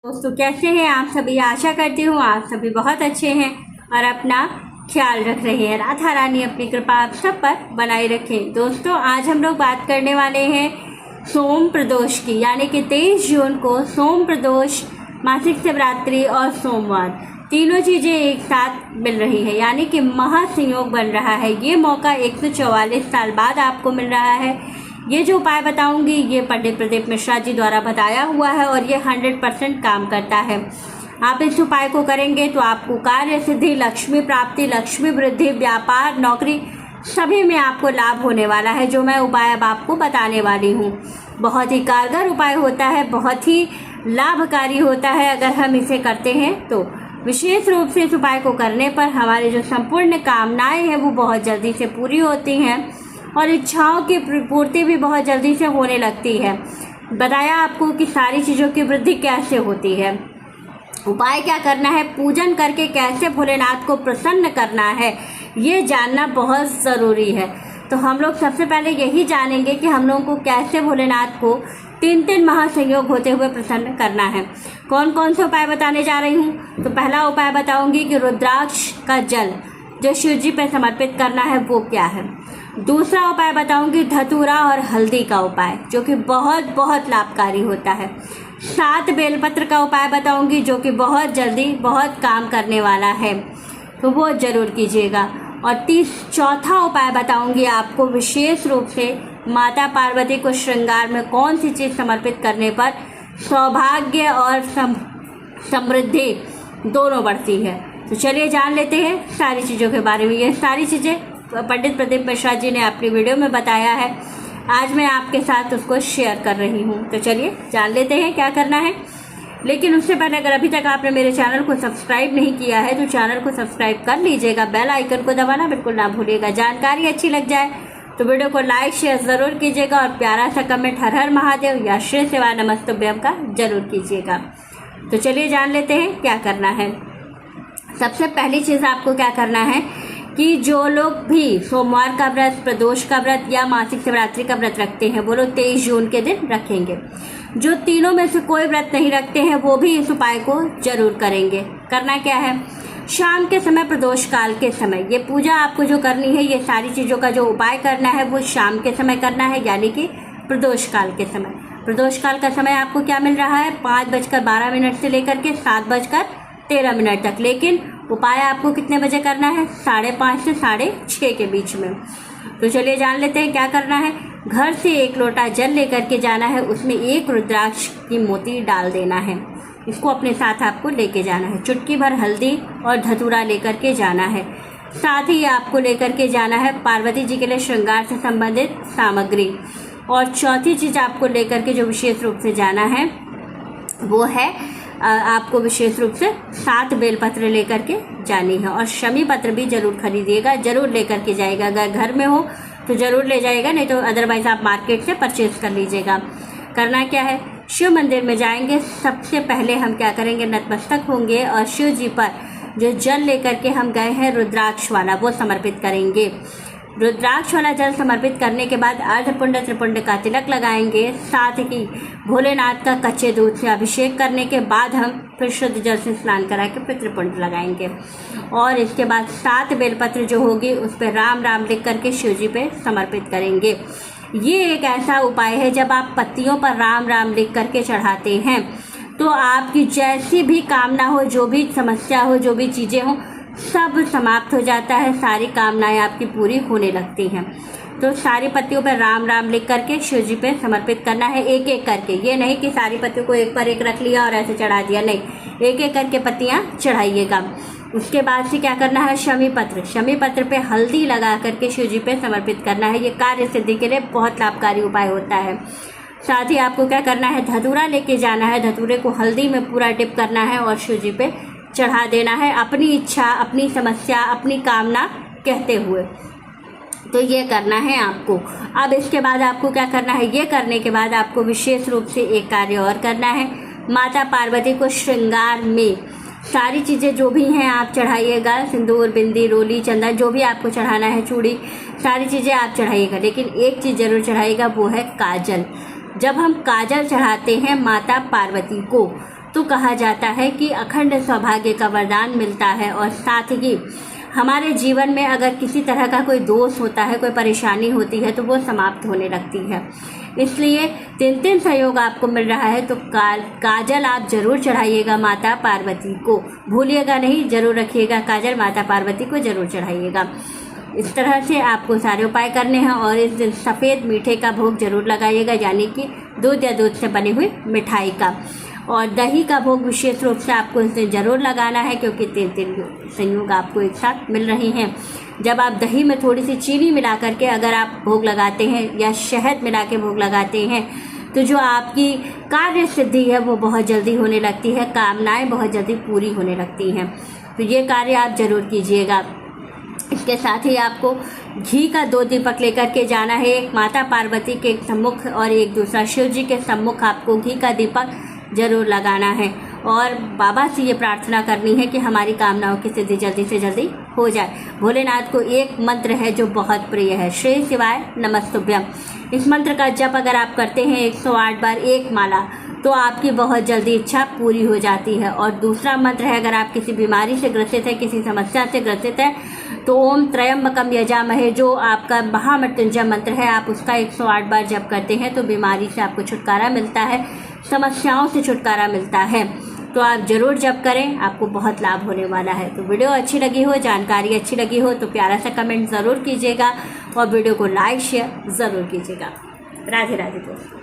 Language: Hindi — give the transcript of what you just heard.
दोस्तों कैसे हैं आप सभी। आशा करती हूँ आप सभी बहुत अच्छे हैं और अपना ख्याल रख रहे हैं। राधा रानी अपनी कृपा आप सब पर बनाए रखें। दोस्तों आज हम लोग बात करने वाले हैं सोम प्रदोष की, यानी कि 23 जून को सोम प्रदोष, मासिक शिवरात्रि और सोमवार तीनों चीज़ें एक साथ मिल रही है, यानी कि महासंयोग बन रहा है। ये मौका 144 साल बाद आपको मिल रहा है। ये जो उपाय बताऊंगी ये पंडित प्रदीप मिश्रा जी द्वारा बताया हुआ है और ये 100% काम करता है। आप इस उपाय को करेंगे तो आपको कार्य सिद्धि, लक्ष्मी प्राप्ति, लक्ष्मी वृद्धि, व्यापार, नौकरी सभी में आपको लाभ होने वाला है। जो मैं उपाय अब आपको बताने वाली हूँ बहुत ही कारगर उपाय होता है, बहुत ही लाभकारी होता है अगर हम इसे करते हैं तो। विशेष रूप से इस उपाय को करने पर हमारे जो संपूर्ण कामनाएं हैं वो बहुत जल्दी से पूरी होती हैं और इच्छाओं की पूर्ति भी बहुत जल्दी से होने लगती है। बताया आपको कि सारी चीज़ों की वृद्धि कैसे होती है। उपाय क्या करना है, पूजन करके कैसे भोलेनाथ को प्रसन्न करना है, ये जानना बहुत ज़रूरी है। तो हम लोग सबसे पहले यही जानेंगे कि हम लोगों को कैसे भोलेनाथ को 3 महासंयोग होते हुए प्रसन्न करना है। कौन कौन से उपाय बताने जा रही हूँ। तो पहला उपाय बताऊँगी कि रुद्राक्ष का जल जो शिव जी पर समर्पित करना है वो क्या है। दूसरा उपाय बताऊंगी धतूरा और हल्दी का उपाय जो कि बहुत बहुत लाभकारी होता है। 7 बेलपत्र का उपाय बताऊंगी जो कि बहुत जल्दी बहुत काम करने वाला है, तो वो जरूर कीजिएगा। और चौथा उपाय बताऊंगी आपको विशेष रूप से माता पार्वती को श्रृंगार में कौन सी चीज़ समर्पित करने पर सौभाग्य और समृद्धि दोनों बढ़ती है। तो चलिए जान लेते हैं सारी चीज़ों के बारे में। ये सारी चीज़ें पंडित प्रदीप मिश्रा जी ने अपनी वीडियो में बताया है, आज मैं आपके साथ उसको शेयर कर रही हूँ। तो चलिए जान लेते हैं क्या करना है। लेकिन उससे पहले अगर अभी तक आपने मेरे चैनल को सब्सक्राइब नहीं किया है तो चैनल को सब्सक्राइब कर लीजिएगा, बेल आइकन को दबाना बिल्कुल ना भूलिएगा। जानकारी अच्छी लग जाए तो वीडियो को लाइक शेयर ज़रूर कीजिएगा और प्यारा सा कमेंट हर हर महादेव या श्री शिवाय नमस्तुभ्यम का जरूर कीजिएगा। तो चलिए जान लेते हैं क्या करना है। सबसे पहली चीज़ आपको क्या करना है कि जो लोग भी सोमवार का व्रत, प्रदोष का व्रत या मासिक शिवरात्रि का व्रत रखते हैं वो लोग 23 जून के दिन रखेंगे। जो तीनों में से कोई व्रत नहीं रखते हैं वो भी इस उपाय को जरूर करेंगे। करना क्या है, शाम के समय, प्रदोष काल के समय ये पूजा आपको जो करनी है, ये सारी चीज़ों का जो उपाय करना है वो शाम के समय करना है, यानी कि प्रदोष काल के समय। प्रदोष काल का समय आपको क्या मिल रहा है, 5:12 से लेकर के 7:13 तक। लेकिन उपाय आपको कितने बजे करना है, 5:30 से 6:30 के बीच में। तो चलिए जान लेते हैं क्या करना है। घर से 1 लोटा जल लेकर के जाना है, उसमें 1 रुद्राक्ष की मोती डाल देना है। इसको अपने साथ आपको लेके जाना है। चुटकी भर हल्दी और धतूरा लेकर के जाना है। साथ ही आपको लेकर के जाना है पार्वती जी के लिए श्रृंगार से संबंधित सामग्री। और चौथी चीज़ आपको लेकर के जो विशेष रूप से जाना है वो है आपको विशेष रूप से 7 बेलपत्र लेकर के जानी है। और शमी पत्र भी जरूर खरीदिएगा, जरूर लेकर के जाएगा। अगर घर में हो तो जरूर ले जाएगा, नहीं तो अदरवाइज आप मार्केट से परचेज कर लीजिएगा। करना क्या है, शिव मंदिर में जाएंगे। सबसे पहले हम क्या करेंगे, नतमस्तक होंगे और शिव जी पर जो जल लेकर के हम गए हैं रुद्राक्ष वाला वो समर्पित करेंगे। रुद्राक्ष वाला जल समर्पित करने के बाद अर्धपुंड त्रिपुंड का तिलक लगाएंगे। साथ ही भोलेनाथ का कच्चे दूध से अभिषेक करने के बाद हम फिर शुद्ध जल से स्नान करा के फिर त्रिपुंड लगाएंगे। और इसके बाद 7 बेलपत्र जो होगी उस पर राम राम लिख करके शिव जी पे समर्पित करेंगे। ये एक ऐसा उपाय है जब आप पत्तियों पर राम राम लिख करके चढ़ाते हैं तो आपकी जैसी भी कामना हो, जो भी समस्या हो, जो भी चीज़ें हों, सब समाप्त हो जाता है। सारी कामनाएं आपकी पूरी होने लगती हैं। तो सारी पत्तियों पर राम राम लिख करके शिव जी पे समर्पित करना है, एक एक करके। ये नहीं कि सारी पत्तियों को एक पर एक रख लिया और ऐसे चढ़ा दिया, नहीं, एक एक करके पत्तियां चढ़ाइएगा। उसके बाद से क्या करना है, शमी पत्र पे हल्दी लगा करके शिव जी पे समर्पित करना है। ये कार्य सिद्धि के लिए बहुत लाभकारी उपाय होता है। साथ ही आपको क्या करना है, धतूरा लेके जाना है। धतूरे को हल्दी में पूरा डिप करना है और शिव जी पे चढ़ा देना है, अपनी इच्छा, अपनी समस्या, अपनी कामना कहते हुए। तो ये करना है आपको। अब इसके बाद आपको क्या करना है, ये करने के बाद आपको विशेष रूप से एक कार्य और करना है। माता पार्वती को श्रृंगार में सारी चीज़ें जो भी हैं आप चढ़ाइएगा। सिंदूर, बिंदी, रोली, चंदन, जो भी आपको चढ़ाना है, चूड़ी, सारी चीज़ें आप चढ़ाइएगा। लेकिन एक चीज़ जरूर चढ़ाइएगा, वो है काजल। जब हम काजल चढ़ाते हैं माता पार्वती को तो कहा जाता है कि अखंड सौभाग्य का वरदान मिलता है। और साथ ही हमारे जीवन में अगर किसी तरह का कोई दोष होता है, कोई परेशानी होती है, तो वो समाप्त होने लगती है। इसलिए 3 सहयोग आपको मिल रहा है, तो काजल आप जरूर चढ़ाइएगा माता पार्वती को, भूलिएगा नहीं, जरूर रखिएगा काजल माता पार्वती को जरूर चढ़ाइएगा। इस तरह से आपको सारे उपाय करने हैं। और इस दिन सफ़ेद मीठे का भोग जरूर लगाइएगा, यानी कि दूध या दूध से बनी हुई मिठाई का। और दही का भोग विशेष रूप से आपको इस दिन जरूर लगाना है, क्योंकि 3 संयोग आपको एक साथ मिल रहे हैं। जब आप दही में थोड़ी सी चीनी मिला करके अगर आप भोग लगाते हैं या शहद मिला के भोग लगाते हैं, तो जो आपकी कार्य सिद्धि है वो बहुत जल्दी होने लगती है, कामनाएं बहुत जल्दी पूरी होने लगती हैं। तो ये कार्य आप जरूर कीजिएगा। इसके साथ ही आपको घी का 2 दीपक लेकर के जाना है, एक माता पार्वती के सम्मुख और एक दूसरा शिव जी के सम्मुख आपको घी का दीपक जरूर लगाना है। और बाबा से ये प्रार्थना करनी है कि हमारी कामनाओं की सिद्धि जल्दी से जल्दी हो जाए। भोलेनाथ को एक मंत्र है जो बहुत प्रिय है, श्री शिवाय नमस्तुभ्यम। इस मंत्र का जप अगर आप करते हैं 108 बार, एक माला, तो आपकी बहुत जल्दी इच्छा पूरी हो जाती है। और दूसरा मंत्र है, अगर आप किसी बीमारी से ग्रसित है, किसी समस्या से ग्रसित है, तो ओम त्र्यंबकम यजामहे जो आपका महामृत्युंजय मंत्र है, आप उसका 108 बार जप करते हैं तो बीमारी से आपको छुटकारा मिलता है, समस्याओं से छुटकारा मिलता है। तो आप ज़रूर जप करें, आपको बहुत लाभ होने वाला है। तो वीडियो अच्छी लगी हो, जानकारी अच्छी लगी हो, तो प्यारा सा कमेंट ज़रूर कीजिएगा और वीडियो को लाइक शेयर ज़रूर कीजिएगा। राधे राधे दोस्तों।